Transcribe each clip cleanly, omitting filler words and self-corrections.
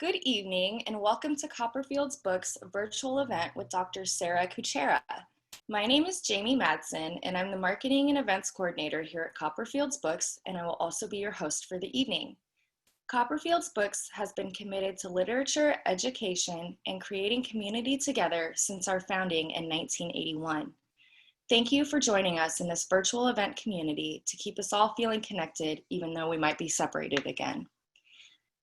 Good evening and welcome to Copperfield's Books virtual event with Dr. Sarah Kucera. My name is Jamie Madsen and I'm the Marketing and Events Coordinator here at Copperfield's Books, and I will also be your host for the evening. Copperfield's Books has been committed to literature, education, and creating community together since our founding in 1981. Thank you for joining us in this virtual event community to keep us all feeling connected even though we might be separated again.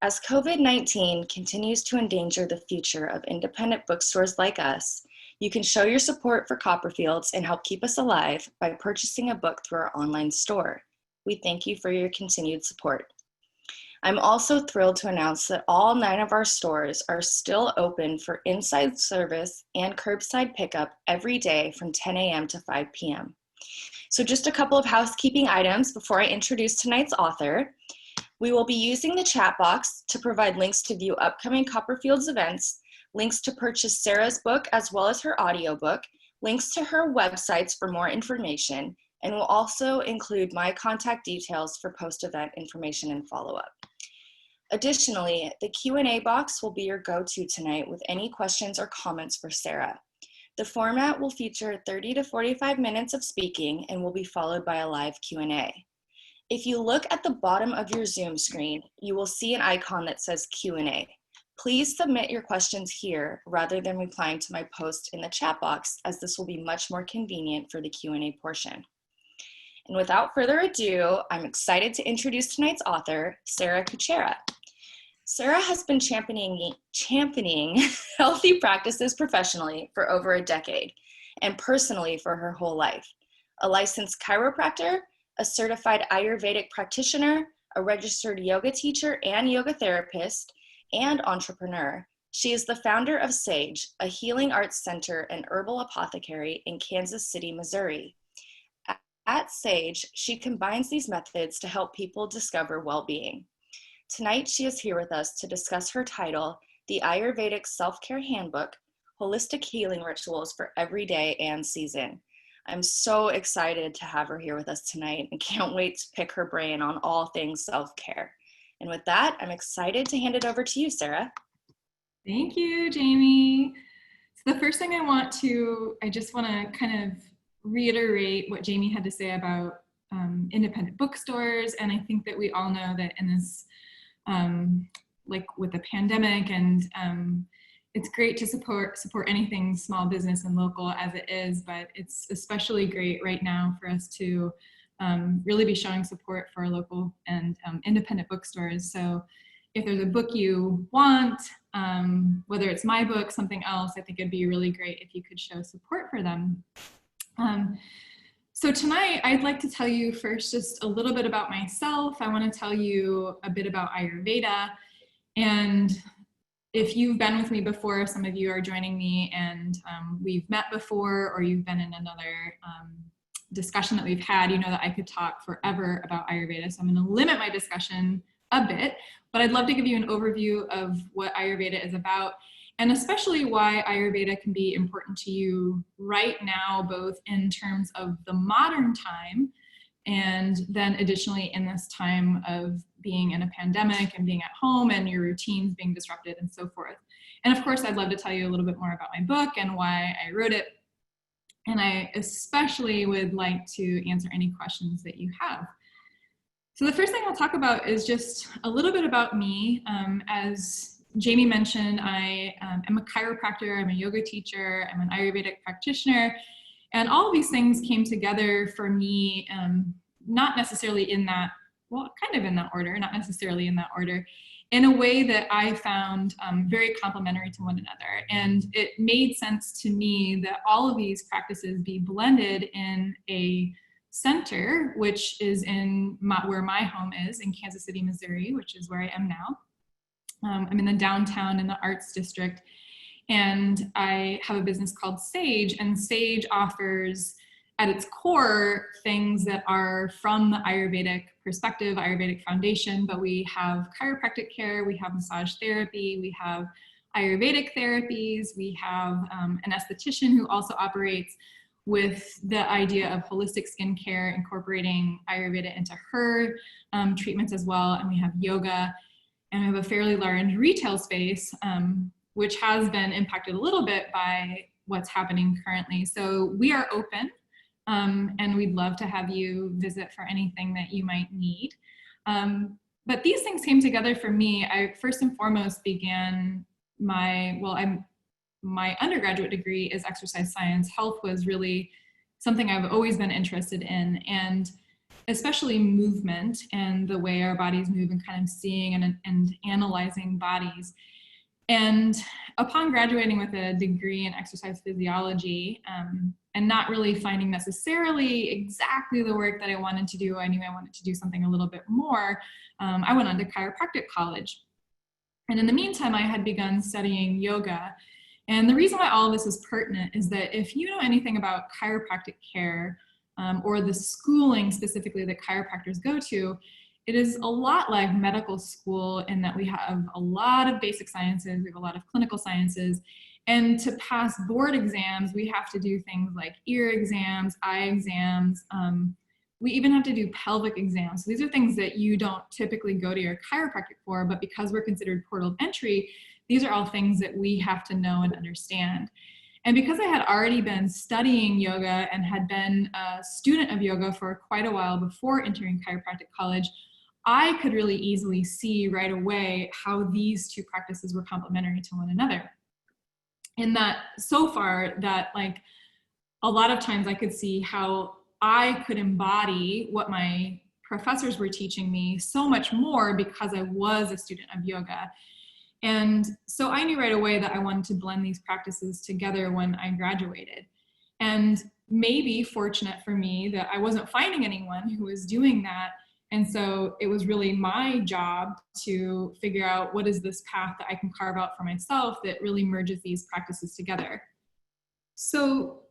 As COVID-19 continues to endanger the future of independent bookstores like us, you can show your support for Copperfields and help keep us alive by purchasing a book through our online store. We thank you for your continued support. I'm also thrilled to announce that all 9 of our stores are still open for inside service and curbside pickup every day from 10 a.m. to 5 p.m. So just a couple of housekeeping items before I introduce tonight's author. We will be using the chat box to provide links to view upcoming Copperfield's events, links to purchase Sarah's book as well as her audiobook, links to her websites for more information, and will also include my contact details for post-event information and follow-up. Additionally, the Q&A box will be your go-to tonight with any questions or comments for Sarah. The format will feature 30 to 45 minutes of speaking and will be followed by a live Q&A. If you look at the bottom of your Zoom screen, you will see an icon that says Q&A. Please submit your questions here rather than replying to my post in the chat box, as this will be much more convenient for the Q&A portion. And without further ado, I'm excited to introduce tonight's author, Sarah Kucera. Sarah has been championing healthy practices professionally for over a decade and personally for her whole life. A licensed chiropractor, a certified Ayurvedic practitioner, a registered yoga teacher and yoga therapist, and entrepreneur. She is the founder of Sage, a healing arts center and herbal apothecary in Kansas City, Missouri. At Sage, she combines these methods to help people discover well-being. Tonight, she is here with us to discuss her title, The Ayurvedic Self-Care Handbook, Holistic Healing Rituals for Every Day and Season. I'm so excited to have her here with us tonight and can't wait to pick her brain on all things self-care. And with that, I'm excited to hand it over to you, Sarah. Thank you, Jamie. So the first thing I just want to kind of reiterate what Jamie had to say about independent bookstores. And I think that we all know that in this, like with the pandemic, and it's great to support anything small business and local as it is, but it's especially great right now for us to really be showing support for our local and independent bookstores. So if there's a book you want, whether it's my book, something else, I think it'd be really great if you could show support for them. So tonight, I'd like to tell you first just a little bit about myself. I want to tell you a bit about Ayurveda. And if you've been with me before, some of you are joining me and we've met before, or you've been in another discussion that we've had, you know that I could talk forever about Ayurveda. So I'm going to limit my discussion a bit, but I'd love to give you an overview of what Ayurveda is about, and especially why Ayurveda can be important to you right now, both in terms of the modern time, and then additionally in this time of being in a pandemic and being at home and your routines being disrupted and so forth. And of course, I'd love to tell you a little bit more about my book and why I wrote it. And I especially would like to answer any questions that you have. So the first thing I'll talk about is just a little bit about me. As Jamie mentioned, I am a chiropractor, I'm a yoga teacher, I'm an Ayurvedic practitioner. And all of these things came together for me, not necessarily in that, well, kind of in that order, not necessarily in that order, in a way that I found very complementary to one another. And it made sense to me that all of these practices be blended in a center, which is where my home is, in Kansas City, Missouri, which is where I am now. I'm in the downtown in the Arts District. And I have a business called Sage, and Sage offers at its core things that are from the Ayurvedic perspective, Ayurvedic foundation, but we have chiropractic care, we have massage therapy, we have Ayurvedic therapies, we have an esthetician who also operates with the idea of holistic skincare, incorporating Ayurveda into her treatments as well, and we have yoga. and we have a fairly large retail space, which has been impacted a little bit by what's happening currently. So we are open, and we'd love to have you visit for anything that you might need. But these things came together for me. I first and foremost began my undergraduate degree is exercise science. Health was really something I've always been interested in, and especially movement and the way our bodies move and kind of seeing and analyzing bodies. And upon graduating with a degree in exercise physiology, and not really finding necessarily exactly the work that I wanted to do, I knew I wanted to do something a little bit more, I went on to chiropractic college. And in the meantime, I had begun studying yoga. And the reason why all of this is pertinent is that if you know anything about chiropractic care, or the schooling specifically that chiropractors go to, it is a lot like medical school in that we have a lot of basic sciences, we have a lot of clinical sciences, and to pass board exams, we have to do things like ear exams, eye exams, we even have to do pelvic exams. So these are things that you don't typically go to your chiropractic for, but because we're considered portal of entry, these are all things that we have to know and understand. And because I had already been studying yoga and had been a student of yoga for quite a while before entering chiropractic college, I could really easily see right away how these two practices were complementary to one another. In that so far that like a lot of times I could see how I could embody what my professors were teaching me so much more because I was a student of yoga. And so I knew right away that I wanted to blend these practices together when I graduated. And maybe fortunate for me that I wasn't finding anyone who was doing that. And so it was really my job to figure out what is this path that I can carve out for myself that really merges these practices together. So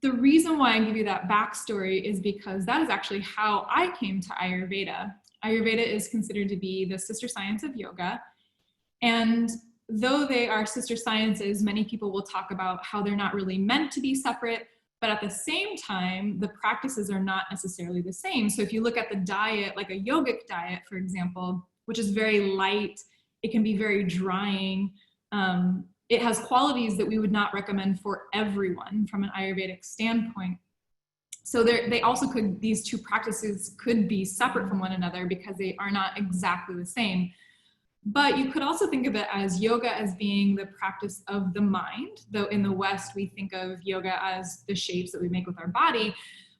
the reason why I give you that backstory is because that is actually how I came to Ayurveda. Ayurveda is considered to be the sister science of yoga. And though they are sister sciences, many people will talk about how they're not really meant to be separate, but at the same time, the practices are not necessarily the same. So if you look at the diet, like a yogic diet, for example, which is very light, it can be very drying. It has qualities that we would not recommend for everyone from an Ayurvedic standpoint. So they also could, these two practices could be separate from one another because they are not exactly the same. But you could also think of it as yoga as being the practice of the mind, though in the West we think of yoga as the shapes that we make with our body.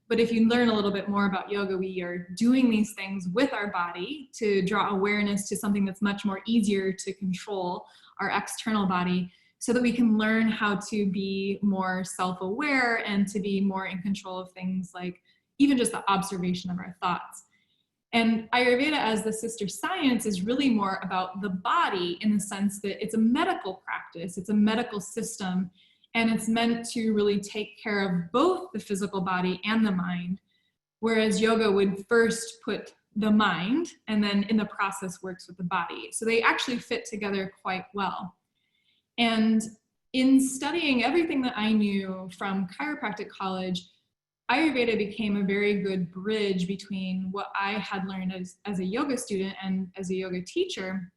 But if you learn a little bit more about yoga, we are doing these things with our body to draw awareness to something that's much more easier to control, our external body, so that we can learn how to be more self-aware and to be more in control of things like even just the observation of our thoughts. And Ayurveda as the sister science is really more about the body in the sense that it's a medical practice, it's a medical system, and it's meant to really take care of both the physical body and the mind, whereas yoga would first put the mind and then in the process works with the body. So they actually fit together quite well. And in studying everything that I knew from chiropractic college, Ayurveda became a very good bridge between what I had learned as a yoga student and as a yoga teacher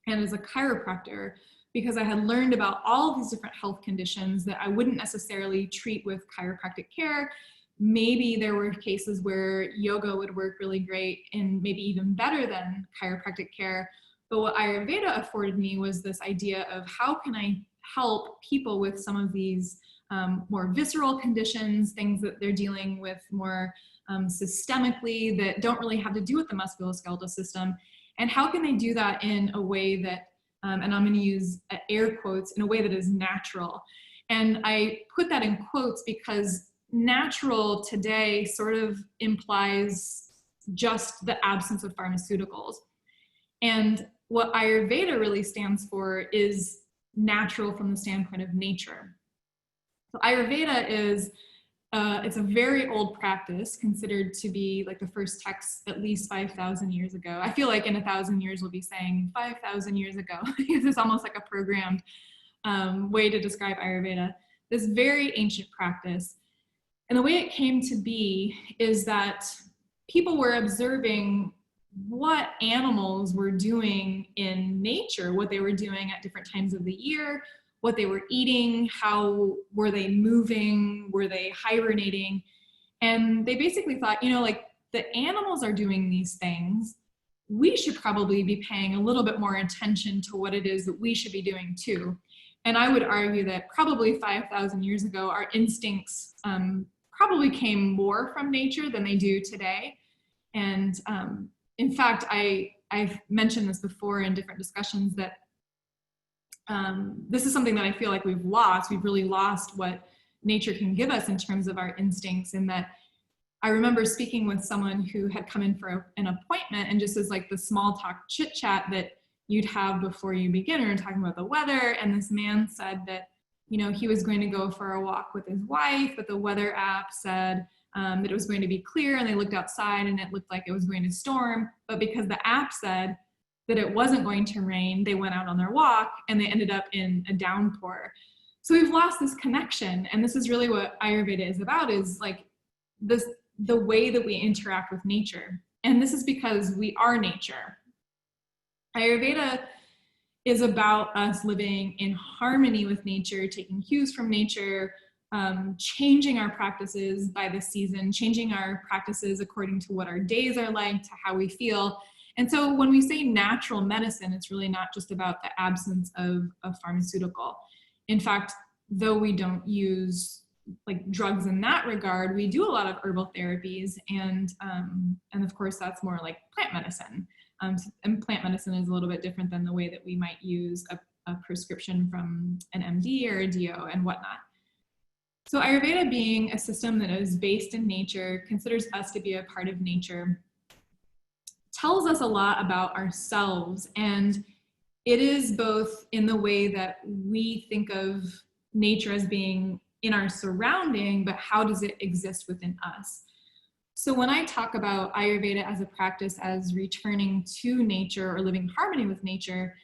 and as a chiropractor, because I had learned about all of these different health conditions that I wouldn't necessarily treat with chiropractic care. Maybe there were cases where yoga would work really great and maybe even better than chiropractic care. But what Ayurveda afforded me was this idea of how can I help people with some of these more visceral conditions, things that they're dealing with more systemically that don't really have to do with the musculoskeletal system. And how can they do that in a way that, and I'm going to use air quotes, in a way that is natural. And I put that in quotes because natural today sort of implies just the absence of pharmaceuticals. And what Ayurveda really stands for is natural from the standpoint of nature. So Ayurveda is, it's a very old practice, considered to be like the first text at least 5,000 years ago. I feel like in 1,000 years we'll be saying 5,000 years ago, because it's almost like a programmed way to describe Ayurveda. This very ancient practice. And the way it came to be is that people were observing what animals were doing in nature, what they were doing at different times of the year, what they were eating, how were they moving, were they hibernating. And they basically thought, like the animals are doing these things, we should probably be paying a little bit more attention to what it is that we should be doing too. And I would argue that probably 5,000 years ago, our instincts probably came more from nature than they do today. And in fact, I've mentioned this before in different discussions that this is something that I feel like we've lost. We've really lost what nature can give us in terms of our instincts. And that I remember speaking with someone who had come in for an appointment, and just as like the small talk chit chat that you'd have before you begin, or talking about the weather. And this man said that, he was going to go for a walk with his wife, but the weather app said that it was going to be clear, and they looked outside and it looked like it was going to storm. But because the app said that it wasn't going to rain, they went out on their walk and they ended up in a downpour. So we've lost this connection. And this is really what Ayurveda is about, is like the way that we interact with nature. And this is because we are nature. Ayurveda is about us living in harmony with nature, taking cues from nature, changing our practices by the season, changing our practices according to what our days are like, to how we feel. And so when we say natural medicine, it's really not just about the absence of a pharmaceutical. In fact, though we don't use like drugs in that regard, we do a lot of herbal therapies, and of course that's more like plant medicine. And plant medicine is a little bit different than the way that we might use a prescription from an MD or a DO and whatnot. So Ayurveda, being a system that is based in nature, considers us to be a part of nature, tells us a lot about ourselves. And it is both in the way that we think of nature as being in our surrounding, but how does it exist within us? So when I talk about Ayurveda as a practice, as returning to nature or living in harmony with nature,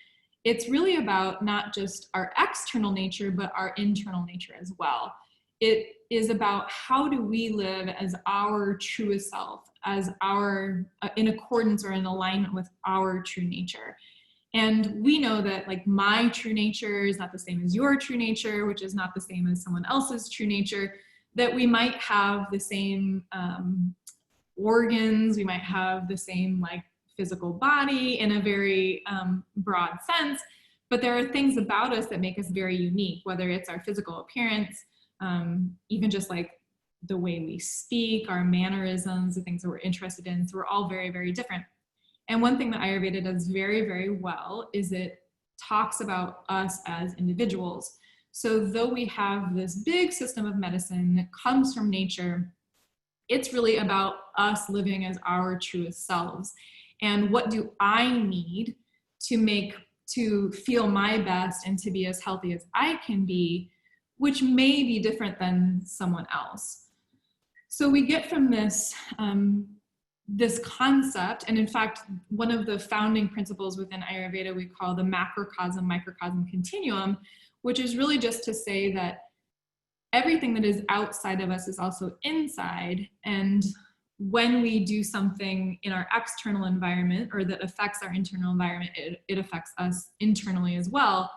it's really about not just our external nature, but our internal nature as well. It is about how do we live as our truest self, as our, in accordance or in alignment with our true nature. And we know that like my true nature is not the same as your true nature, which is not the same as someone else's true nature, that we might have the same organs, we might have the same like physical body in a very broad sense, but there are things about us that make us very unique, whether it's our physical appearance, even just like the way we speak, our mannerisms, the things that we're interested in. So we're all very, very different. And one thing that Ayurveda does very, very well is it talks about us as individuals. So though we have this big system of medicine that comes from nature, it's really about us living as our truest selves. And what do I need to feel my best and to be as healthy as I can be, which may be different than someone else. So we get from this, this concept, and in fact, one of the founding principles within Ayurveda we call the Macrocosm, Microcosm, Continuum, which is really just to say that everything that is outside of us is also inside. And when we do something in our external environment or that affects our internal environment, it affects us internally as well.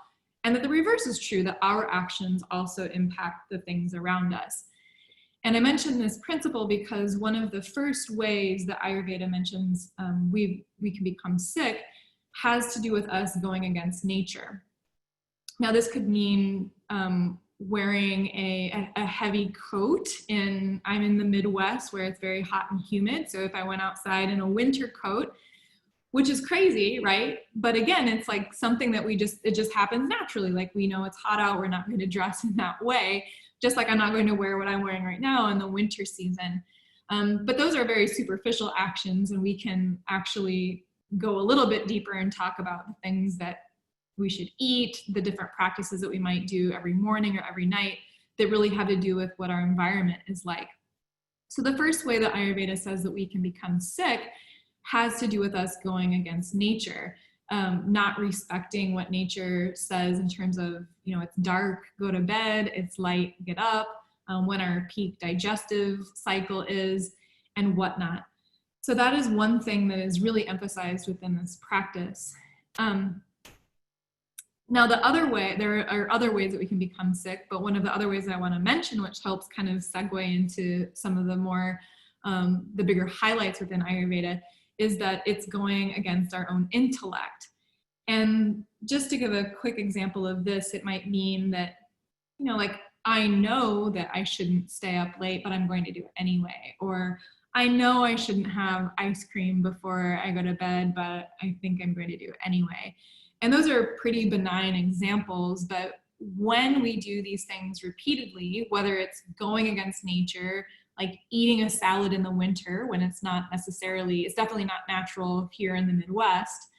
And that the reverse is true, that our actions also impact the things around us. And I mentioned this principle because one of the first ways that Ayurveda mentions we can become sick has to do with us going against nature. Now, this could mean wearing a heavy coat. I'm in the Midwest where it's very hot and humid. So if I went outside in a winter coat, which is crazy, right? But again, it's like something that it just happens naturally. Like we know it's hot out, we're not going to dress in that way. Just like I'm not going to wear what I'm wearing right now in the winter season. But those are very superficial actions, and we can actually go a little bit deeper and talk about the things that we should eat, the different practices that we might do every morning or every night that really have to do with what our environment is like. So the first way that Ayurveda says that we can become sick has to do with us going against nature. Not respecting what nature says in terms of, it's dark, go to bed, it's light, get up, when our peak digestive cycle is, and whatnot. So that is one thing that is really emphasized within this practice. Now, the other way, there are other ways that we can become sick, but one of the other ways that I want to mention, which helps kind of segue into some of the more, the bigger highlights within Ayurveda, is that it's going against our own intellect. And just to give a quick example of this, it might mean that, you know, like, I know that I shouldn't stay up late, but I'm going to do it anyway. Or I know I shouldn't have ice cream before I go to bed, but I think I'm going to do it anyway. And those are pretty benign examples, but when we do these things repeatedly, whether it's going against nature, like eating a salad in the winter when it's definitely not natural here in the Midwest,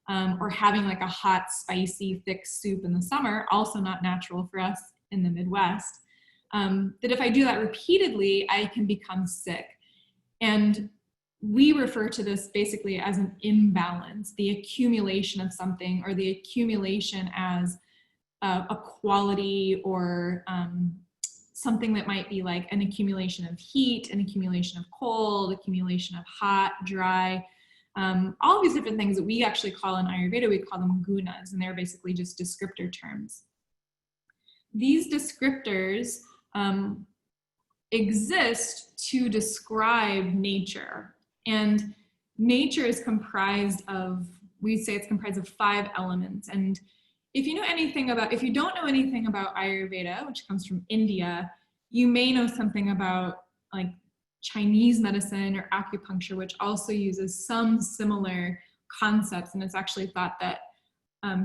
or having like a hot, spicy, thick soup in the summer, also not natural for us in the Midwest, that if I do that repeatedly, I can become sick. And we refer to this basically as an imbalance, the accumulation of something, or the accumulation as a quality, or something that might be like an accumulation of heat, an accumulation of cold, accumulation of hot, dry, all of these different things that we actually call in Ayurveda, we call them Gunas, and they're basically just descriptor terms. These descriptors exist to describe nature. And nature is comprised of, we say it's comprised of 5 elements. And if you don't know anything about Ayurveda, which comes from India, you may know something about like Chinese medicine or acupuncture, which also uses some similar concepts. And it's actually thought that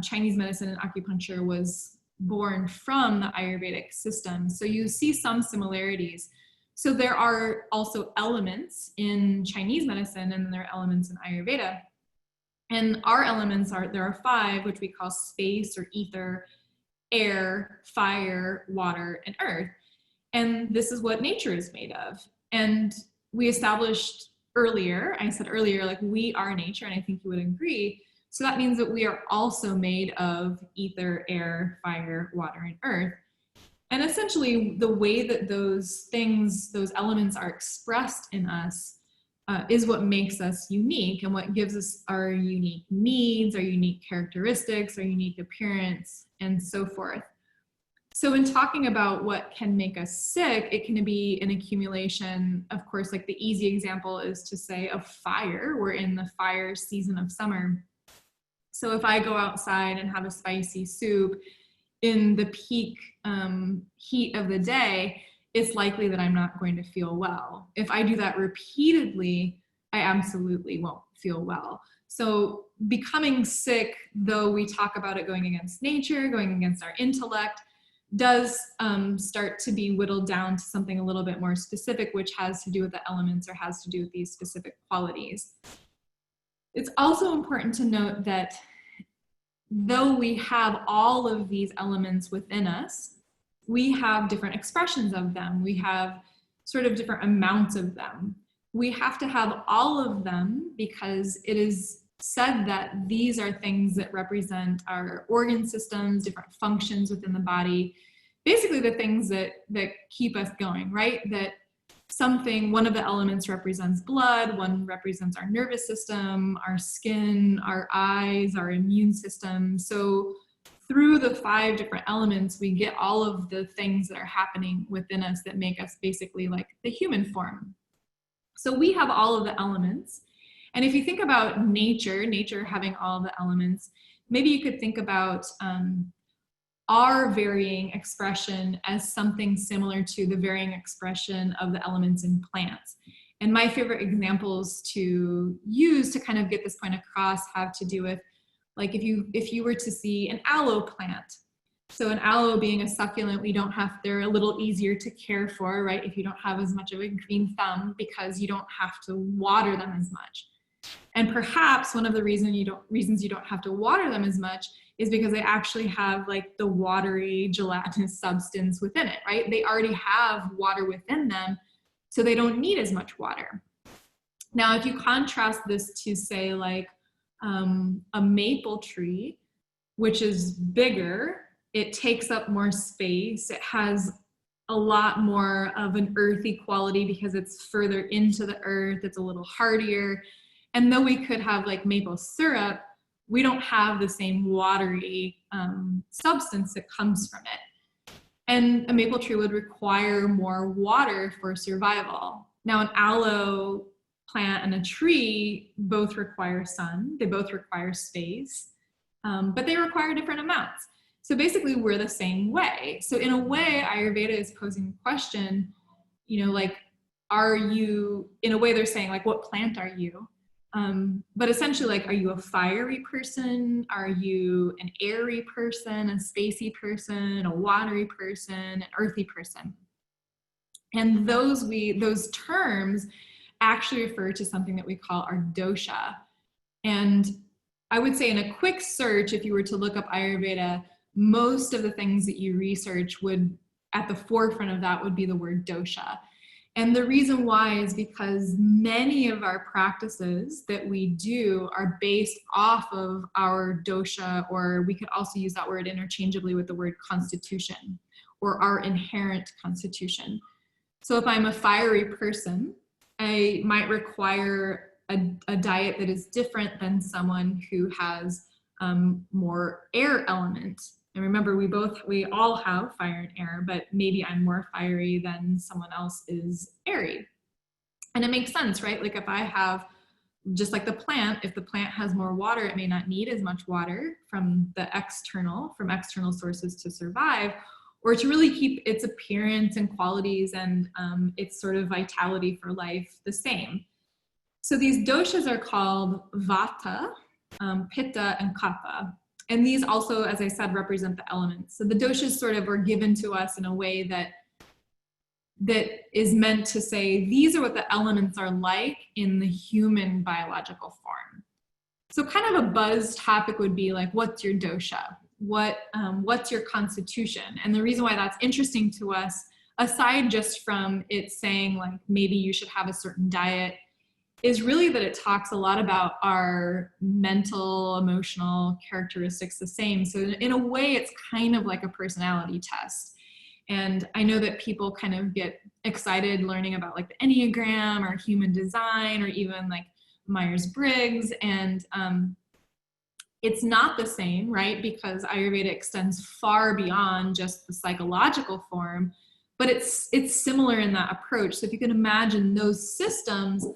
Chinese medicine and acupuncture was born from the Ayurvedic system. So you see some similarities. So there are also elements in Chinese medicine, and there are elements in Ayurveda. And our elements there are 5, which we call space or ether, air, fire, water, and earth. And this is what nature is made of. And we established earlier, like, we are nature, and I think you would agree. So that means that we are also made of ether, air, fire, water, and earth. And essentially, the way that those elements are expressed in us is what makes us unique, and what gives us our unique needs, our unique characteristics, our unique appearance, and so forth. So in talking about what can make us sick, it can be an accumulation, of course, like the easy example is to say of fire. We're in the fire season of summer. So if I go outside and have a spicy soup in the peak heat of the day, it's likely that I'm not going to feel well. If I do that repeatedly, I absolutely won't feel well. So becoming sick, though we talk about it going against nature, going against our intellect, does start to be whittled down to something a little bit more specific, which has to do with the elements, or has to do with these specific qualities. It's also important to note that though we have all of these elements within us, we have different expressions of them. We have sort of different amounts of them. We have to have all of them because it is said that these are things that represent our organ systems, different functions within the body, basically the things that keep us going, right? That one of the elements represents blood, one represents our nervous system, our skin, our eyes, our immune system. So through the 5 different elements, we get all of the things that are happening within us that make us basically like the human form. So we have all of the elements. And if you think about nature having all the elements, maybe you could think about our varying expression as something similar to the varying expression of the elements in plants. And my favorite examples to use to kind of get this point across have to do with, like, if you were to see an aloe plant. So an aloe being a succulent, they're a little easier to care for, right? If you don't have as much of a green thumb, because you don't have to water them as much. And perhaps one of the reasons you don't have to water them as much is because they actually have like the watery gelatinous substance within it, right? They already have water within them, so they don't need as much water. Now, if you contrast this to, say, like a maple tree, which is bigger, it takes up more space, it has a lot more of an earthy quality because it's further into the earth. It's a little heartier. And though we could have like maple syrup, we don't have the same watery substance that comes from it. And a maple tree would require more water for survival. Now, an aloe plant and a tree both require sun, they both require space, but they require different amounts. So basically, we're the same way. So in a way, Ayurveda is posing the question, like, are you, in a way they're saying, like, what plant are you? But essentially, like, are you a fiery person? Are you an airy person, a spacey person, a watery person, an earthy person? And those terms actually refer to something that we call our dosha. And I would say in a quick search, if you were to look up Ayurveda, most of the things that you research would, at the forefront of that would be the word dosha. And the reason why is because many of our practices that we do are based off of our dosha, or we could also use that word interchangeably with the word constitution, or our inherent constitution. So if I'm a fiery person, I might require a diet that is different than someone who has more air element. And remember, we all have fire and air, but maybe I'm more fiery than someone else is airy. And it makes sense, right? Like if I have, just like the plant, if the plant has more water, it may not need as much water from external sources to survive, or to really keep its appearance and qualities and its sort of vitality for life the same. So these doshas are called vata, pitta, and kapha. And these also, as I said, represent the elements. So the doshas sort of are given to us in a way that is meant to say, these are what the elements are like in the human biological form. So kind of a buzz topic would be like, what's your dosha? What's your constitution? And the reason why that's interesting to us, aside just from it saying like, maybe you should have a certain diet, is really that it talks a lot about our mental, emotional characteristics the same. So in a way, it's kind of like a personality test. And I know that people kind of get excited learning about like the Enneagram or human design or even like Myers-Briggs. And it's not the same, right? Because Ayurveda extends far beyond just the psychological form, but it's similar in that approach. So if you can imagine those systems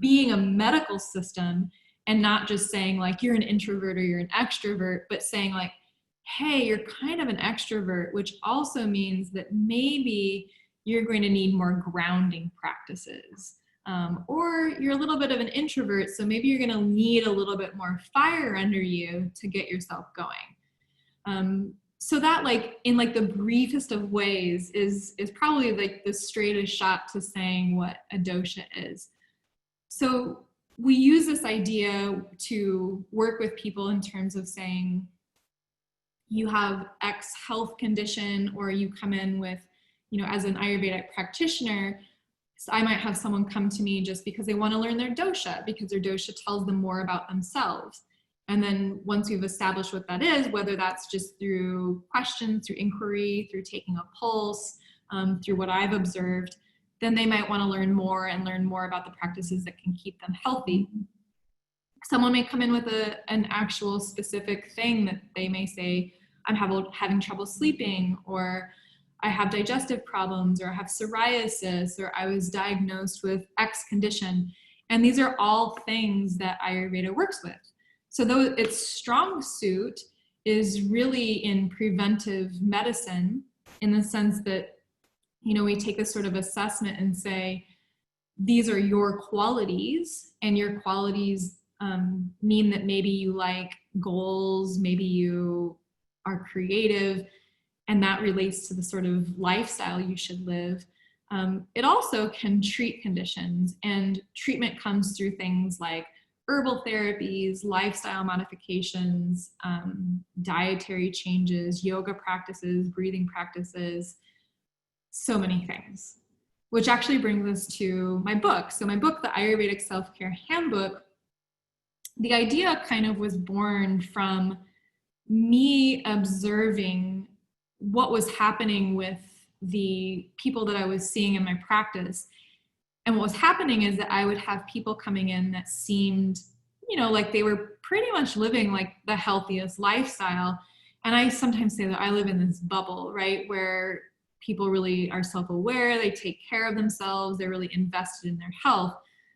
being a medical system and not just saying like you're an introvert or you're an extrovert, but saying like, hey, you're kind of an extrovert, which also means that maybe you're going to need more grounding practices. Or you're a little bit of an introvert, so maybe you're going to need a little bit more fire under you to get yourself going. So that, like, in like the briefest of ways is probably like the straightest shot to saying what a dosha is. So we use this idea to work with people in terms of saying you have X health condition, or you come in with, as an Ayurvedic practitioner, so I might have someone come to me just because they want to learn their dosha, because their dosha tells them more about themselves. And then once we've established what that is, whether that's just through questions, through inquiry, through taking a pulse, through what I've observed, then they might want to learn more about the practices that can keep them healthy. Someone may come in with an actual specific thing that they may say, I'm having trouble sleeping, or I have digestive problems, or I have psoriasis, or I was diagnosed with X condition. And these are all things that Ayurveda works with. So though its strong suit is really in preventive medicine, in the sense that, we take this sort of assessment and say, these are your qualities, and your qualities mean that maybe you like goals, maybe you are creative, and that relates to the sort of lifestyle you should live. It also can treat conditions, and treatment comes through things like herbal therapies, lifestyle modifications, dietary changes, yoga practices, breathing practices, so many things, which actually brings us to my book. So my book, the Ayurvedic Self-Care Handbook, the idea kind of was born from me observing what was happening with the people that I was seeing in my practice. And what was happening is that I would have people coming in that seemed, like they were pretty much living like the healthiest lifestyle. And I sometimes say that I live in this bubble, right, where people really are self-aware, they take care of themselves, they're really invested in their health.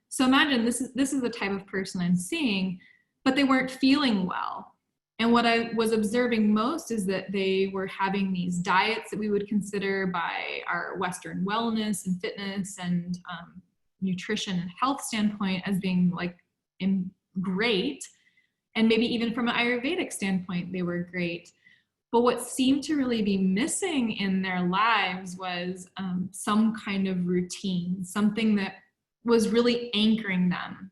So imagine this is the type of person I'm seeing, but they weren't feeling well. And what I was observing most is that they were having these diets that we would consider by our Western wellness and fitness and nutrition and health standpoint as being like great. And maybe even from an Ayurvedic standpoint, they were great. But what seemed to really be missing in their lives was some kind of routine, something that was really anchoring them.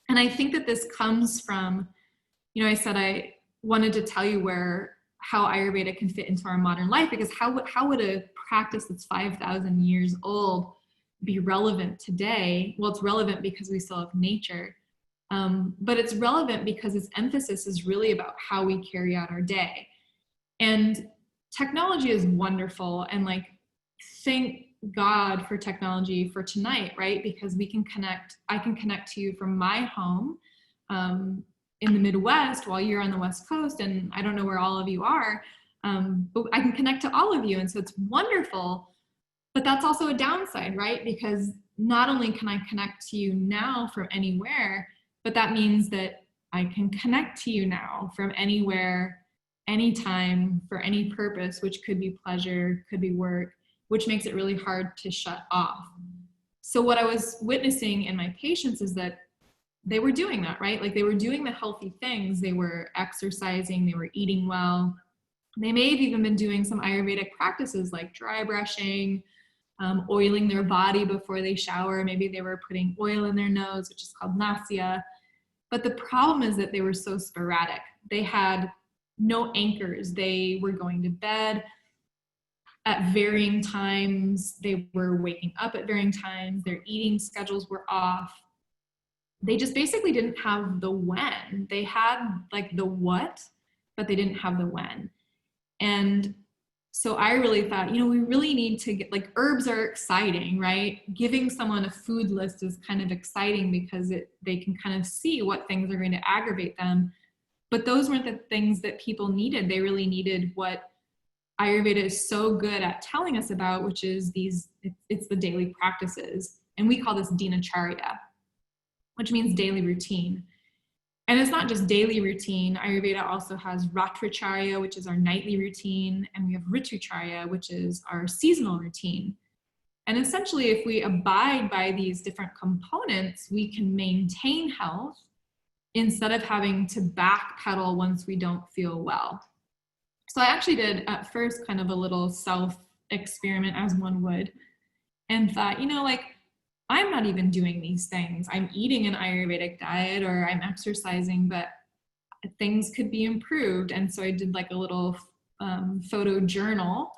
And I think that this comes from, I said I wanted to tell you how Ayurveda can fit into our modern life, because how would a practice that's 5,000 years old be relevant today? Well, it's relevant because we still have nature, but it's relevant because its emphasis is really about how we carry out our day. And technology is wonderful, and like, thank God for technology for tonight, right? Because I can connect to you from my home in the Midwest while you're on the West Coast, and I don't know where all of you are, but I can connect to all of you. And so it's wonderful, but that's also a downside, right? Because not only can I connect to you now from anywhere, but that means that I can connect to you now from anywhere, anytime, for any purpose, which could be pleasure, could be work, which makes it really hard to shut off. So what I was witnessing in my patients is that they were doing that, right? Like, they were doing the healthy things. They were exercising, they were eating well. They may have even been doing some Ayurvedic practices like dry brushing, oiling their body before they shower. Maybe they were putting oil in their nose, which is called nasya. But the problem is that they were so sporadic. They had no anchors. They were going to bed at varying times. They were waking up at varying times. Their eating schedules were off. They just basically didn't have the when. They had like the what, but they didn't have the when. And so I really thought, we really need to get, like, herbs are exciting, right? Giving someone a food list is kind of exciting because they can kind of see what things are going to aggravate them. But those weren't the things that people needed. They really needed what Ayurveda is so good at telling us about, which is it's the daily practices. And we call this dinacharya, which means daily routine. And it's not just daily routine. Ayurveda also has ratracharya, which is our nightly routine. And we have ritucharya, which is our seasonal routine. And essentially, if we abide by these different components, we can maintain health instead of having to backpedal once we don't feel well. So I actually did at first kind of a little self-experiment, as one would, and thought, I'm not even doing these things. I'm eating an Ayurvedic diet or I'm exercising, but things could be improved. And so I did like a little photo journal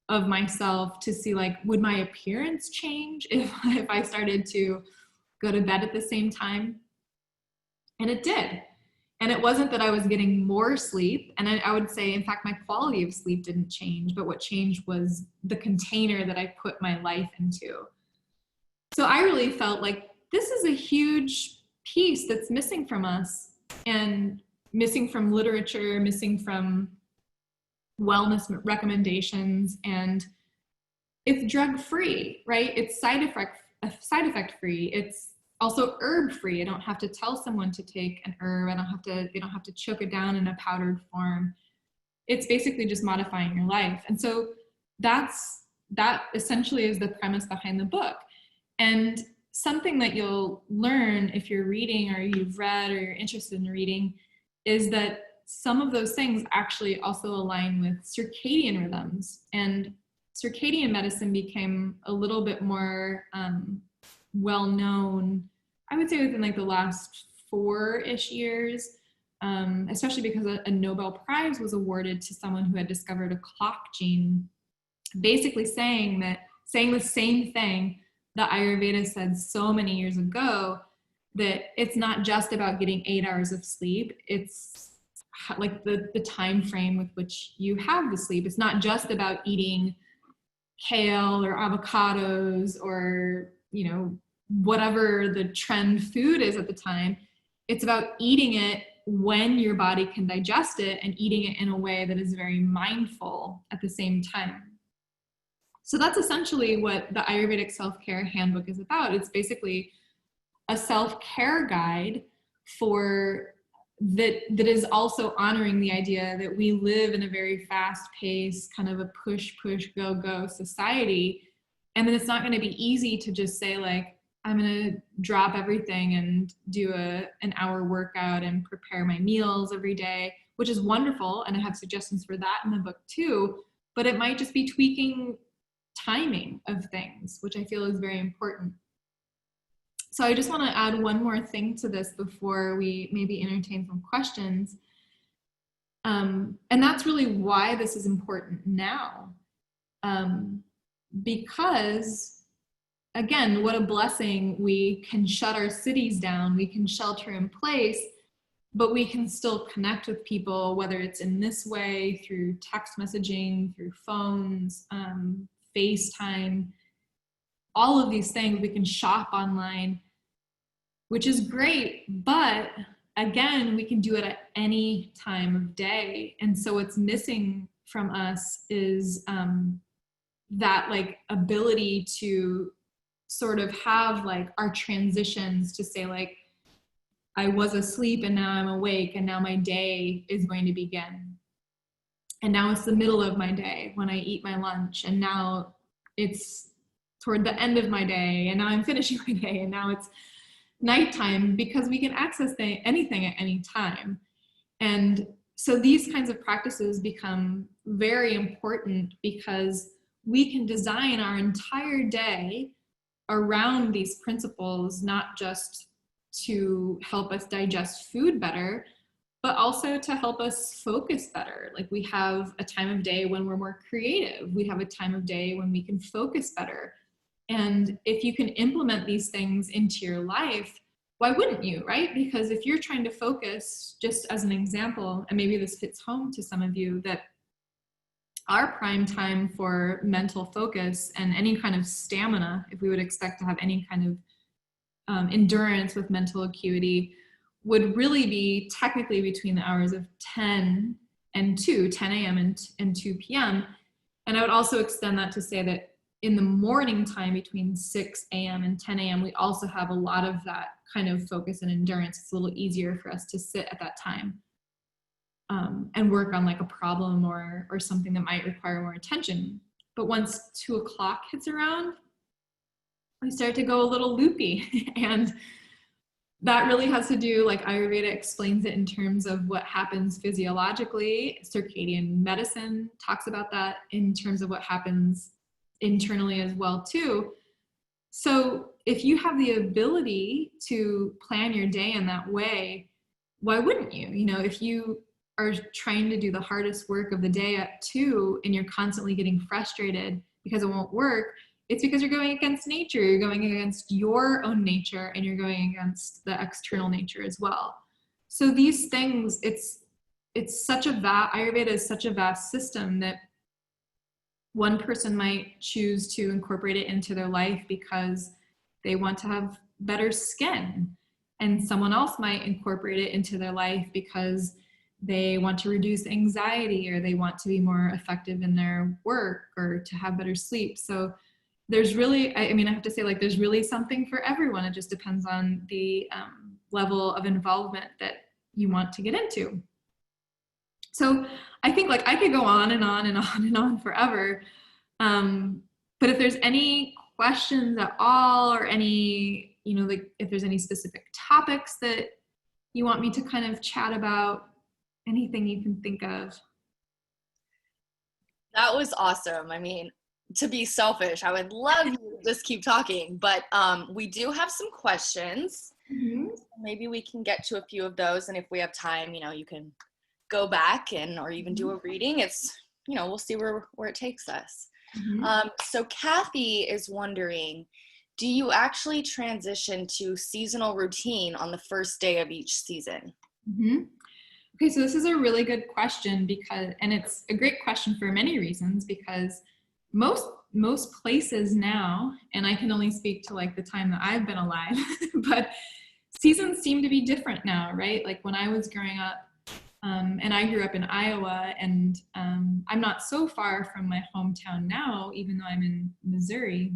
of myself to see, like, would my appearance change if I started to go to bed at the same time? And it did. And it wasn't that I was getting more sleep. And I would say, in fact, my quality of sleep didn't change, but what changed was the container that I put my life into. So I really felt like this is a huge piece that's missing from us, and missing from literature, missing from wellness recommendations. And it's drug-free, right? It's side effect free. It's also herb-free. I don't have to tell someone to take an herb. They don't have to choke it down in a powdered form. It's basically just modifying your life. And so that essentially is the premise behind the book. And something that you'll learn if you're reading, or you've read, or you're interested in reading, is that some of those things actually also align with circadian rhythms. And circadian medicine became a little bit more well-known, I would say, within like the last 4-ish years, especially because a Nobel Prize was awarded to someone who had discovered a clock gene, basically saying the same thing that Ayurveda said so many years ago, that it's not just about getting 8 hours of sleep. It's like the time frame with which you have the sleep. It's not just about eating kale or avocados or, whatever the trend food is at the time. It's about eating it when your body can digest it and eating it in a way that is very mindful at the same time. So that's essentially what the Ayurvedic Self-Care Handbook is about. It's basically a self-care guide for that is also honoring the idea that we live in a very fast-paced, kind of a push, go, go society. And then it's not going to be easy to just say, like, I'm going to drop everything and do an hour workout and prepare my meals every day, which is wonderful. And I have suggestions for that in the book too. But it might just be tweaking timing of things, which I feel is very important. So I just want to add one more thing to this before we maybe entertain some questions. And that's really why this is important now. Because, again, what a blessing. We can shut our cities down, we can shelter in place, but we can still connect with people, whether it's in this way, through text messaging, through phones, FaceTime, all of these things. We can shop online, which is great, but again, we can do it at any time of day. And so what's missing from us is that like ability to sort of have like our transitions to say, like, I was asleep and now I'm awake and now my day is going to begin. And now it's the middle of my day when I eat my lunch, and now it's toward the end of my day, and now I'm finishing my day, and now it's nighttime, because we can access anything at any time. And so these kinds of practices become very important because we can design our entire day around these principles, not just to help us digest food better, but also to help us focus better. Like, we have a time of day when we're more creative. We have a time of day when we can focus better. And if you can implement these things into your life, why wouldn't you, right? Because if you're trying to focus, just as an example, and maybe this hits home to some of you, that our prime time for mental focus and any kind of stamina, if we would expect to have any kind of endurance with mental acuity, would really be technically between the hours of 10 and 2, 10 a.m. and 2 p.m. And I would also extend that to say that in the morning time between 6 a.m. and 10 a.m., we also have a lot of that kind of focus and endurance. It's a little easier for us to sit at that time and work on like a problem or something that might require more attention. But once 2 o'clock hits around, we start to go a little loopy. And that really has to do, like Ayurveda explains it in terms of what happens physiologically. Circadian medicine talks about that in terms of what happens internally as well too. So if you have the ability to plan your day in that way, why wouldn't you? You know, if you are trying to do the hardest work of the day at 2 and you're constantly getting frustrated because it won't work, it's because you're going against nature. You're going against your own nature, and you're going against the external nature as well. So these things, it's such a vast, Ayurveda is such a vast system that one person might choose to incorporate it into their life because they want to have better skin, and someone else might incorporate it into their life because they want to reduce anxiety, or they want to be more effective in their work, or to have better sleep. So there's really, I mean, I have to say, like, there's really something for everyone. It just depends on the level of involvement that you want to get into. So I think, like, I could go on and on and on and on forever. But if there's any questions at all, or any, you know, like if there's any specific topics that you want me to kind of chat about, anything you can think of. That was awesome. I mean, to be selfish, I would love you to just keep talking, but we do have some questions. Mm-hmm. Maybe we can get to a few of those, and if we have time, you know, you can go back or even do a reading. It's, you know, we'll see where it takes us. Mm-hmm. So Kathy is wondering, do you actually transition to seasonal routine on the first day of each season? Mm-hmm. Okay, so this is a really good question, because, and it's a great question for many reasons, because most places now, and I can only speak to like the time that I've been alive, but seasons seem to be different now, right? Like when I was growing up, and I grew up in Iowa, and I'm not so far from my hometown now, even though I'm in Missouri.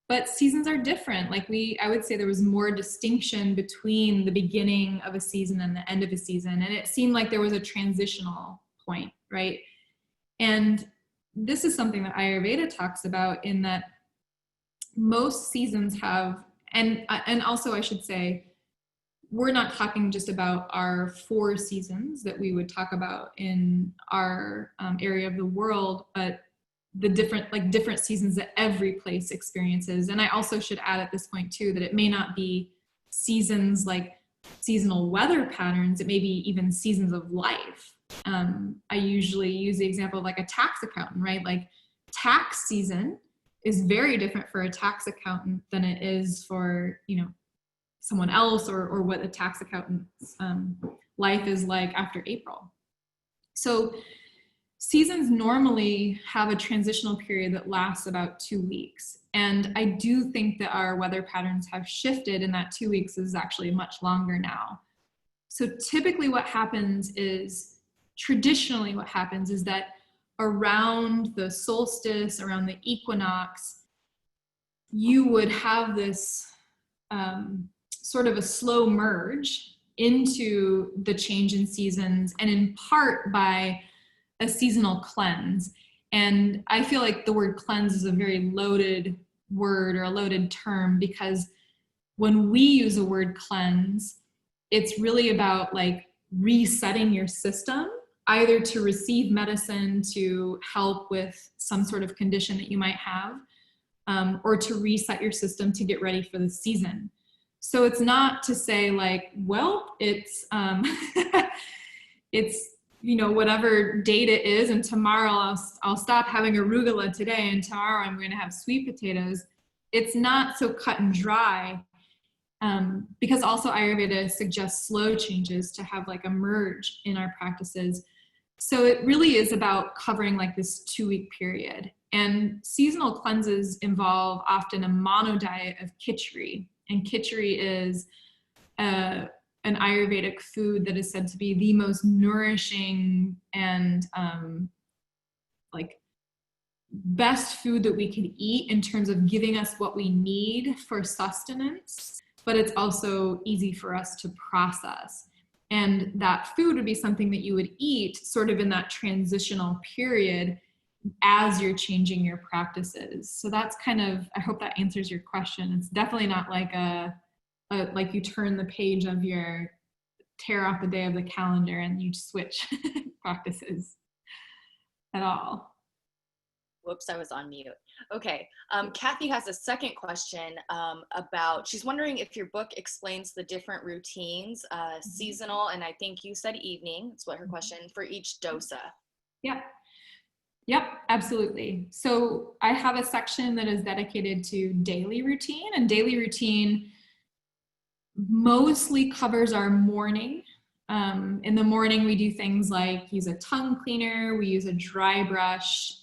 But seasons are different. Like I would say there was more distinction between the beginning of a season and the end of a season. And it seemed like there was a transitional point, right? And this is something that Ayurveda talks about, in that most seasons have, and also I should say, we're not talking just about our 4 seasons that we would talk about in our area of the world, but the different seasons that every place experiences. And I also should add at this point too, that it may not be seasons like seasonal weather patterns, it may be even seasons of life. I usually use the example of like a tax accountant, right? Like tax season is very different for a tax accountant than it is for, someone else, or what a tax accountant's life is like after April. So seasons normally have a transitional period that lasts about 2 weeks. And I do think that our weather patterns have shifted, and that 2 weeks is actually much longer now. So typically traditionally what happens is that around the solstice, around the equinox, you would have this sort of a slow merge into the change in seasons, and in part by a seasonal cleanse. And I feel like the word cleanse is a very loaded word, or a loaded term, because when we use the word cleanse, it's really about like resetting your system, either to receive medicine to help with some sort of condition that you might have, or to reset your system to get ready for the season. So it's not to say like, well, it's it's whatever date it is, and tomorrow I'll stop having arugula today, and tomorrow I'm going to have sweet potatoes. It's not so cut and dry, because also Ayurveda suggests slow changes to have like a merge in our practices. So it really is about covering like this 2-week period. And seasonal cleanses involve often a mono diet of khichdi. And khichdi is an Ayurvedic food that is said to be the most nourishing and like best food that we could eat in terms of giving us what we need for sustenance, but it's also easy for us to process. And that food would be something that you would eat sort of in that transitional period as you're changing your practices. So that's kind of, I hope that answers your question. It's definitely not like like you turn the page of your, tear off the day of the calendar and you switch practices at all. Whoops, I was on mute. Okay, Kathy has a second question about, she's wondering if your book explains the different routines, seasonal, and I think you said evening, that's what her question, for each dosa. Yep, absolutely. So I have a section that is dedicated to daily routine, and daily routine mostly covers our morning. In the morning, we do things like use a tongue cleaner, we use a dry brush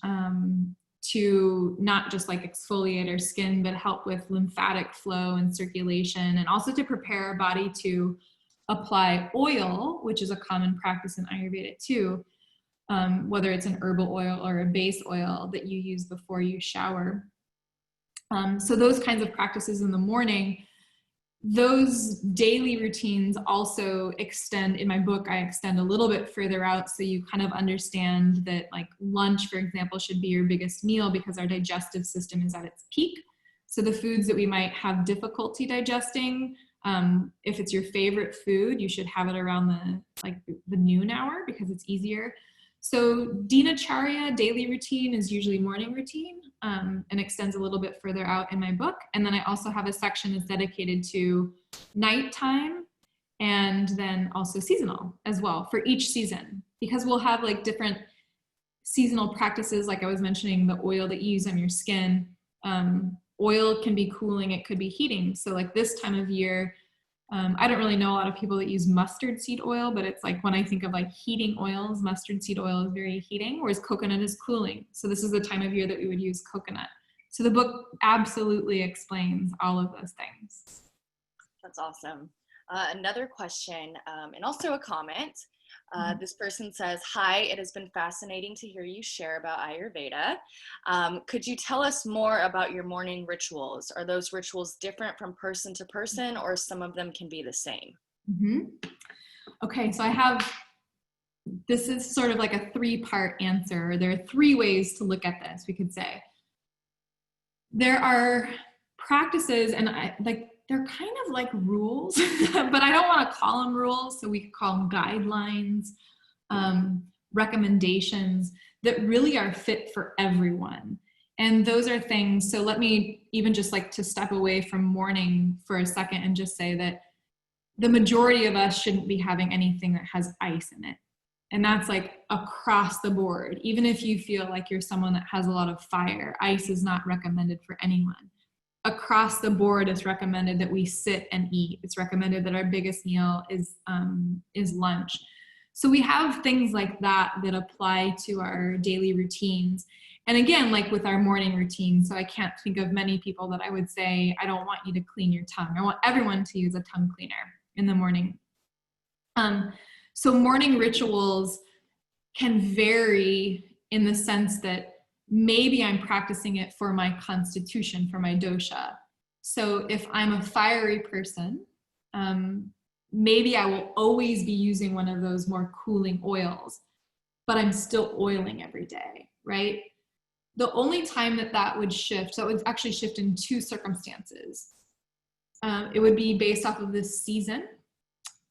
to not just like exfoliate our skin, but help with lymphatic flow and circulation, and also to prepare our body to apply oil, which is a common practice in Ayurveda too. Whether it's an herbal oil or a base oil that you use before you shower. So those kinds of practices in the morning, those daily routines also extend, in my book, I extend a little bit further out, so you kind of understand that like lunch, for example, should be your biggest meal because our digestive system is at its peak. So the foods that we might have difficulty digesting, if it's your favorite food, you should have it around the noon hour because it's easier. So dinacharya, daily routine, is usually morning routine, and extends a little bit further out in my book. And then I also have a section that's dedicated to nighttime, and then also seasonal as well for each season, because we'll have like different seasonal practices. Like I was mentioning, the oil that you use on your skin, oil can be cooling, it could be heating. So like this time of year, I don't really know a lot of people that use mustard seed oil, but it's like when I think of like heating oils, mustard seed oil is very heating, whereas coconut is cooling. So this is the time of year that we would use coconut. So the book absolutely explains all of those things. That's awesome. Another question, and also a comment. This person says, "Hi, it has been fascinating to hear you share about Ayurveda. Could you tell us more about your morning rituals? Are those rituals different from person to person, or some of them can be the same?" Mm-hmm. Okay, so this is sort of like a 3-part answer. There are 3 ways to look at this, we could say. There are practices, and they're kind of like rules, but I don't want to call them rules, so we could call them guidelines, recommendations that really are fit for everyone. And those are things, so let me even just like to step away from morning for a second and just say that the majority of us shouldn't be having anything that has ice in it. And that's like across the board. Even if you feel like you're someone that has a lot of fire, ice is not recommended for anyone. Across the board, it's recommended that we sit and eat. It's recommended that our biggest meal is lunch. So we have things like that that apply to our daily routines. And again, like with our morning routine, so I can't think of many people that I would say, I don't want you to clean your tongue. I want everyone to use a tongue cleaner in the morning. So morning rituals can vary in the sense that maybe I'm practicing it for my constitution, for my dosha. So if I'm a fiery person, maybe I will always be using one of those more cooling oils, but I'm still oiling every day, right? The only time that would shift, so it would actually shift in 2 circumstances. It would be based off of the season,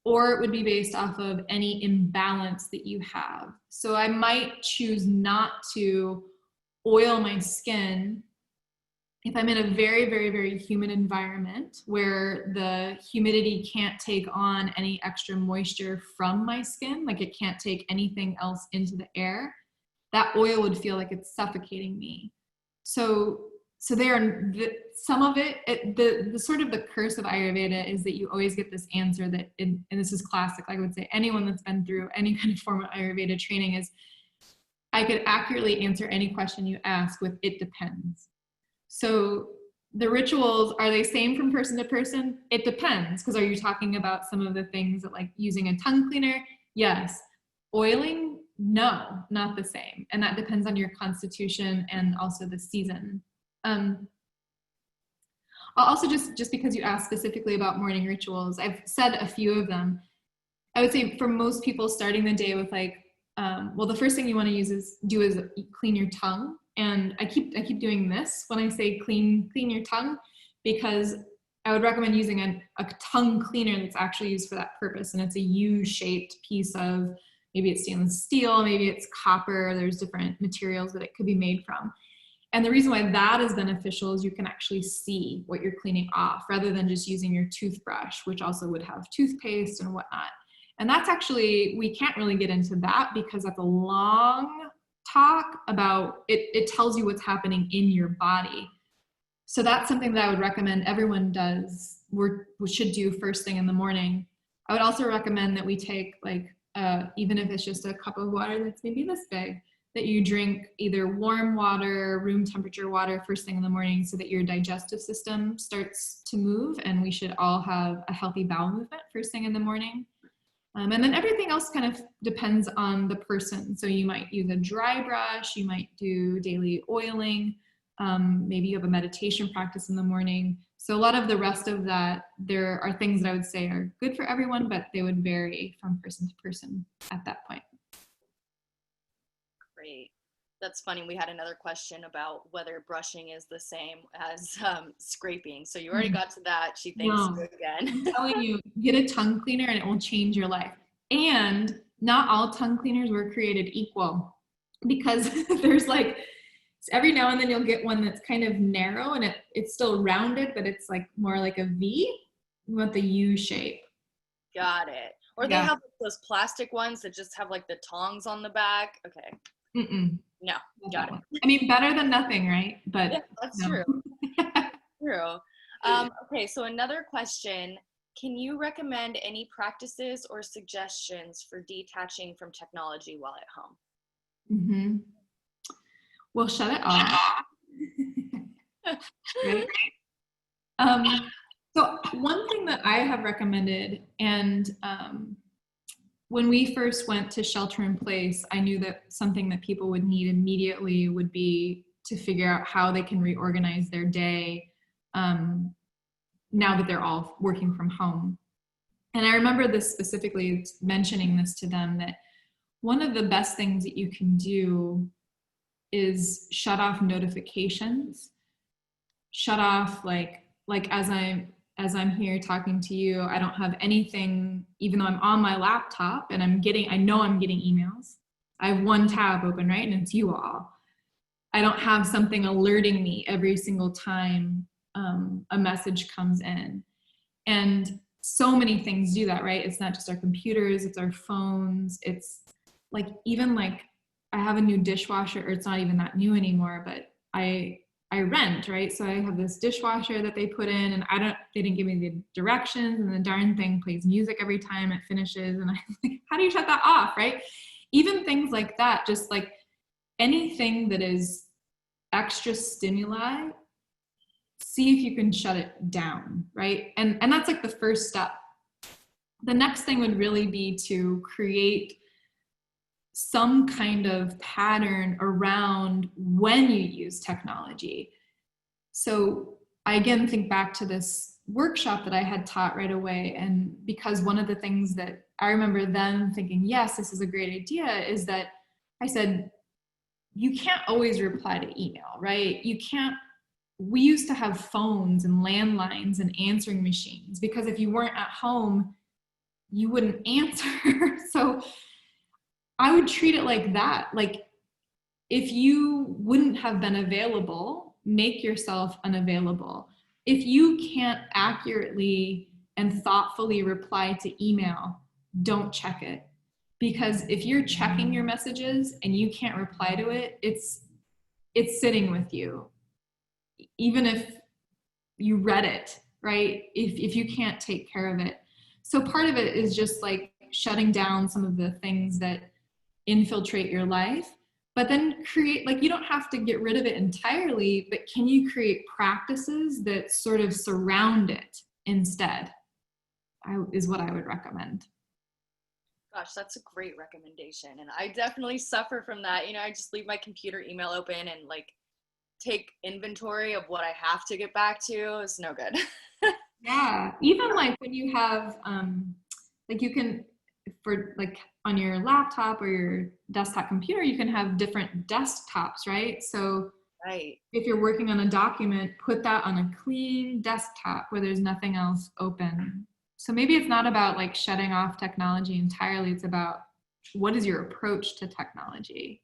or it would be based off of any imbalance that you have. So I might choose not to oil my skin if I'm in a very, very, very humid environment where the humidity can't take on any extra moisture from my skin, like it can't take anything else into the air. That oil would feel like it's suffocating me. So there are some of it, the sort of the curse of Ayurveda is that you always get this answer that, and this is classic, I would say anyone that's been through any kind of form of Ayurveda training is, I could accurately answer any question you ask with "it depends." So the rituals, are they same from person to person? It depends, because are you talking about some of the things that like using a tongue cleaner? Yes. Oiling? No, not the same. And that depends on your constitution and also the season. I'll also just because you asked specifically about morning rituals, I've said a few of them. I would say for most people starting the day with like, well, the first thing you want to do is clean your tongue. And I keep doing this when I say clean your tongue, because I would recommend using a tongue cleaner that's actually used for that purpose. And it's a U-shaped piece of, maybe it's stainless steel, maybe it's copper. There's different materials that it could be made from. And the reason why that is beneficial is you can actually see what you're cleaning off rather than just using your toothbrush, which also would have toothpaste and whatnot. And that's actually, we can't really get into that because that's a long talk about it. It tells you what's happening in your body. So that's something that I would recommend everyone does, we should do first thing in the morning. I would also recommend that we take like, even if it's just a cup of water that's maybe this big, that you drink either warm water, room temperature water first thing in the morning so that your digestive system starts to move, and we should all have a healthy bowel movement first thing in the morning. And then everything else kind of depends on the person. So you might use a dry brush, you might do daily oiling, maybe you have a meditation practice in the morning. So a lot of the rest of that, there are things that I would say are good for everyone, but they would vary from person to person at that point. Great. That's funny. We had another question about whether brushing is the same as scraping. So you already got to that. She thanks you again. I'm telling you, get a tongue cleaner and it will change your life. And not all tongue cleaners were created equal, because there's like, every now and then you'll get one that's kind of narrow and it's still rounded, but it's like more like a V. You want the U shape. Got it. Or they have those plastic ones that just have like the tongs on the back. Okay. No, got it. I mean, better than nothing, right? But yeah, that's true. True. Okay, so another question. can you recommend any practices or suggestions for detaching from technology while at home? Mm-hmm. Well, shut it off. Right? So one thing that I have recommended, and when we first went to shelter in place, I knew that something that people would need immediately would be to figure out how they can reorganize their day now that they're all working from home. And I remember this specifically mentioning this to them, that one of the best things that you can do is shut off notifications. Shut off like as I'm here talking to you, I don't have anything, even though I'm on my laptop and I know I'm getting emails. I have one tab open, right? And it's you all. I don't have something alerting me every single time a message comes in. And so many things do that, right? It's not just our computers, it's our phones. It's like, even like I have a new dishwasher, or it's not even that new anymore, but I rent, right? So I have this dishwasher that they put in, and they didn't give me the directions, and the darn thing plays music every time it finishes. And I'm like, how do you shut that off, right? Even things like that, just like anything that is extra stimuli, see if you can shut it down, right? And that's like the first step. The next thing would really be to create some kind of pattern around when you use technology. So I again think back to this workshop that I had taught right away. And because one of the things that I remember then thinking, yes, this is a great idea, is that I said, you can't always reply to email, right? We used to have phones and landlines and answering machines, because if you weren't at home, you wouldn't answer. So I would treat it like that. Like, if you wouldn't have been available, make yourself unavailable. If you can't accurately and thoughtfully reply to email, don't check it. Because if you're checking your messages and you can't reply to it, it's sitting with you. Even if you read it, right? If you can't take care of it. So part of it is just like shutting down some of the things that infiltrate your life, but then create, like, you don't have to get rid of it entirely, but can you create practices that sort of surround it instead, is what I would recommend. Gosh, that's a great recommendation. And I definitely suffer from that. I just leave my computer email open and like take inventory of what I have to get back to. It's no good. Yeah. Even like when you have, like you can, for like on your laptop or your desktop computer, you can have different desktops, right? So right. If you're working on a document, put that on a clean desktop where there's nothing else open. So maybe it's not about like shutting off technology entirely. It's about, what is your approach to technology?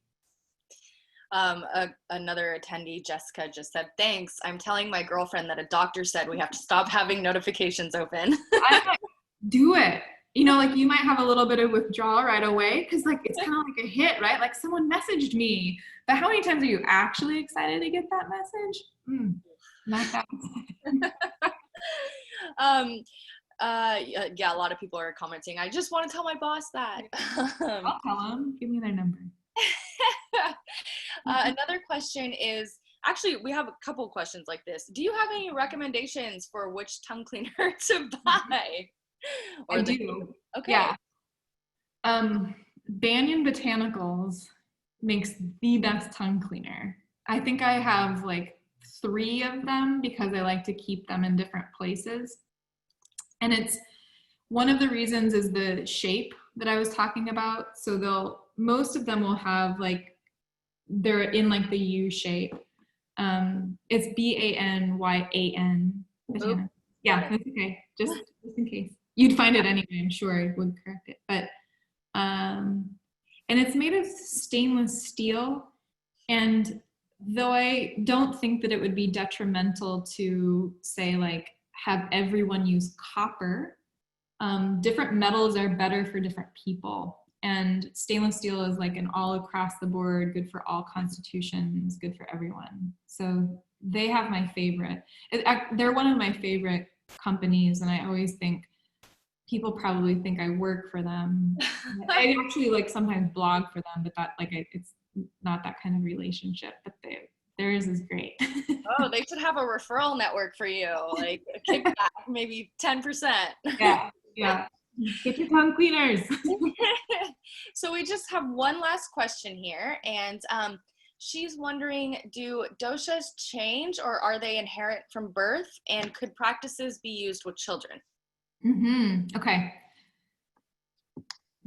Another attendee, Jessica, just said, thanks. I'm telling my girlfriend that a doctor said we have to stop having notifications open. I might do it. Like you might have a little bit of withdrawal right away, because like it's kind of like a hit, right? Like someone messaged me, but how many times are you actually excited to get that message? Not that. Yeah, a lot of people are commenting, I just want to tell my boss that. I'll tell them. Give me their number. Another question is, actually, we have a couple questions like this. Do you have any recommendations for which tongue cleaner to buy? I do. Okay. Yeah. Banyan Botanicals makes the best tongue cleaner. I think I have like 3 of them because I like to keep them in different places. And it's one of the reasons is the shape that I was talking about. So most of them will have like, they're in like the U shape. It's BANYAN. Yeah, that's okay. Just in case. You'd find it anyway, I'm sure I would correct it. But and it's made of stainless steel. And though I don't think that it would be detrimental to say like have everyone use copper, different metals are better for different people. And stainless steel is like an all across the board, good for all constitutions, good for everyone. So they have my favorite. They're one of my favorite companies, and I always think people probably think I work for them. I actually like sometimes blog for them, but it's not that kind of relationship, but theirs is great. Oh, they should have a referral network for you, like a kickback, maybe 10%. Yeah. Get your tongue cleaners. So we just have one last question here, and she's wondering, do doshas change or are they inherent from birth, and could practices be used with children? Okay.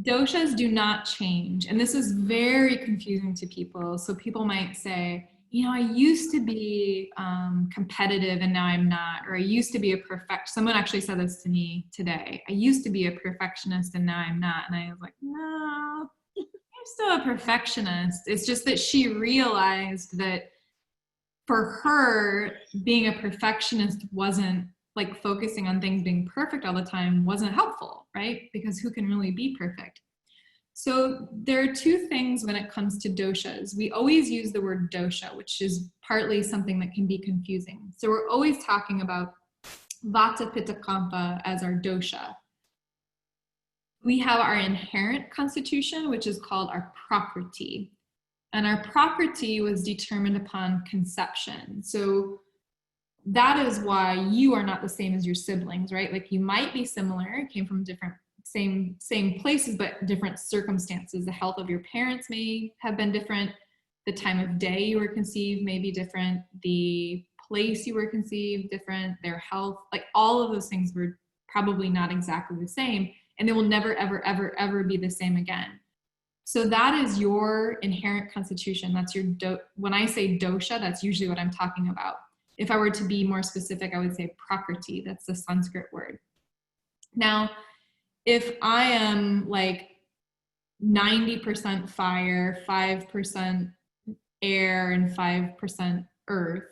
Doshas do not change. And this is very confusing to people. So people might say, I used to be competitive and now I'm not, or I used to be someone actually said this to me today. I used to be a perfectionist and now I'm not. And I was like, no, I'm still a perfectionist. It's just that she realized that for her, being a perfectionist wasn't like focusing on things being perfect all the time wasn't helpful, right? Because who can really be perfect? So there are two things when it comes to doshas. We always use the word dosha, which is partly something that can be confusing. So we're always talking about vata, pitta, kapha as our dosha. We have our inherent constitution, which is called our prakriti. And our prakriti was determined upon conception. So that is why you are not the same as your siblings, right? Like you might be similar, came from different, same places, but different circumstances. The health of your parents may have been different. The time of day you were conceived may be different. The place you were conceived, different. Their health, like all of those things were probably not exactly the same. And they will never, ever, ever, ever be the same again. So that is your inherent constitution. That's your, when I say dosha, that's usually what I'm talking about. If I were to be more specific, I would say prakriti. That's the Sanskrit word. Now, if I am like 90% fire, 5% air, and 5% earth,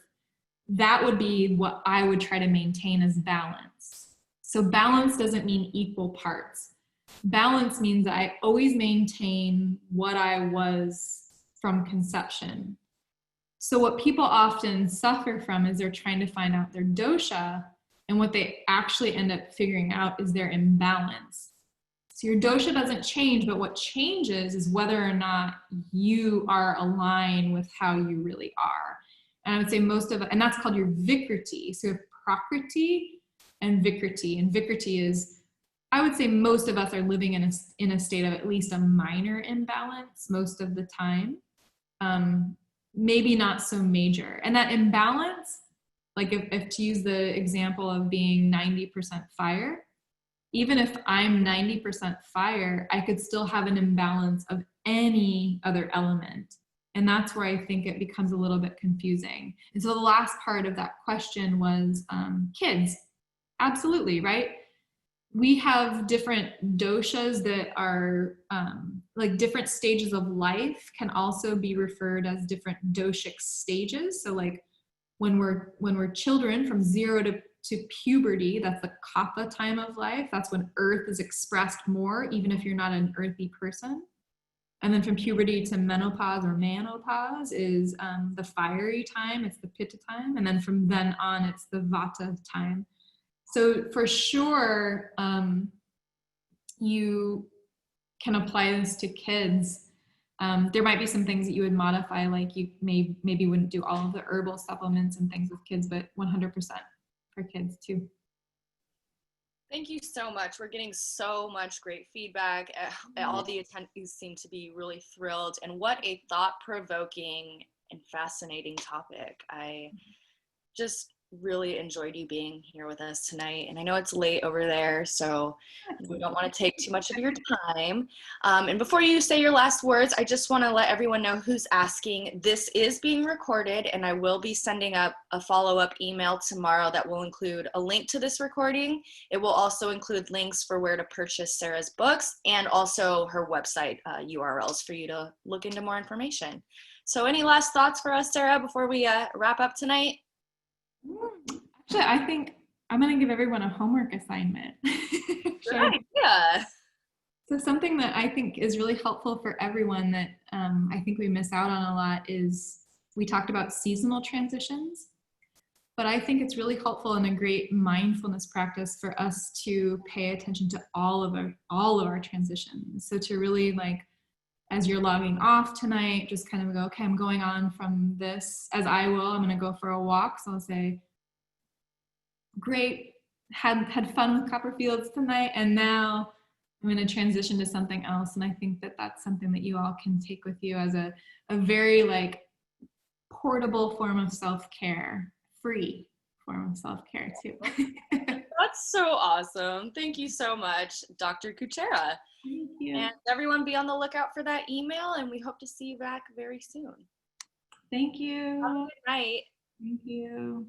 that would be what I would try to maintain as balance. So balance doesn't mean equal parts. Balance means I always maintain what I was from conception. So what people often suffer from is they're trying to find out their dosha, and what they actually end up figuring out is their imbalance. So your dosha doesn't change, but what changes is whether or not you are aligned with how you really are. And I would say and that's called your vikriti. So you have prakriti and vikriti. And vikriti is, I would say most of us are living in a state of at least a minor imbalance most of the time. Maybe not so major. And that imbalance, like if to use the example of being 90% fire, even if I'm 90% fire, I could still have an imbalance of any other element. And that's where I think it becomes a little bit confusing. And so the last part of that question was kids. Absolutely, right? We have different doshas that are like different stages of life can also be referred as different doshic stages. So like when we're children from 0 to puberty, that's the kapha time of life. That's when earth is expressed more, even if you're not an earthy person. And then from puberty to menopause or manopause is the fiery time, it's the pitta time. And then from then on, it's the vata time. So for sure, you can apply this to kids. There might be some things that you would modify, like you maybe wouldn't do all of the herbal supplements and things with kids, but 100% for kids too. Thank you so much. We're getting so much great feedback. All the attendees seem to be really thrilled. And what a thought-provoking and fascinating topic. I just really enjoyed you being here with us tonight. And I know it's late over there, so we don't want to take too much of your time. And before you say your last words, I just want to let everyone know who's asking. This is being recorded, and I will be sending up a follow-up email tomorrow that will include a link to this recording. It will also include links for where to purchase Sarah's books and also her website URLs for you to look into more information. So any last thoughts for us, Sarah, before we wrap up tonight? Actually, I think I'm going to give everyone a homework assignment. Good idea. So something that I think is really helpful for everyone that I think we miss out on a lot is we talked about seasonal transitions. But I think it's really helpful and a great mindfulness practice for us to pay attention to all of our transitions. So to really, like, as you're logging off tonight, just kind of go, okay, I'm going on from this, as I will, I'm going to go for a walk. So I'll say, great, had fun with Copperfields tonight, and now I'm going to transition to something else. And I think that that's something that you all can take with you as a very, like, portable form of self-care, free form of self-care too. That's so awesome. Thank you so much, Dr. Kucera. Thank you. And everyone be on the lookout for that email, and we hope to see you back very soon. Thank you. Have a good night. Thank you.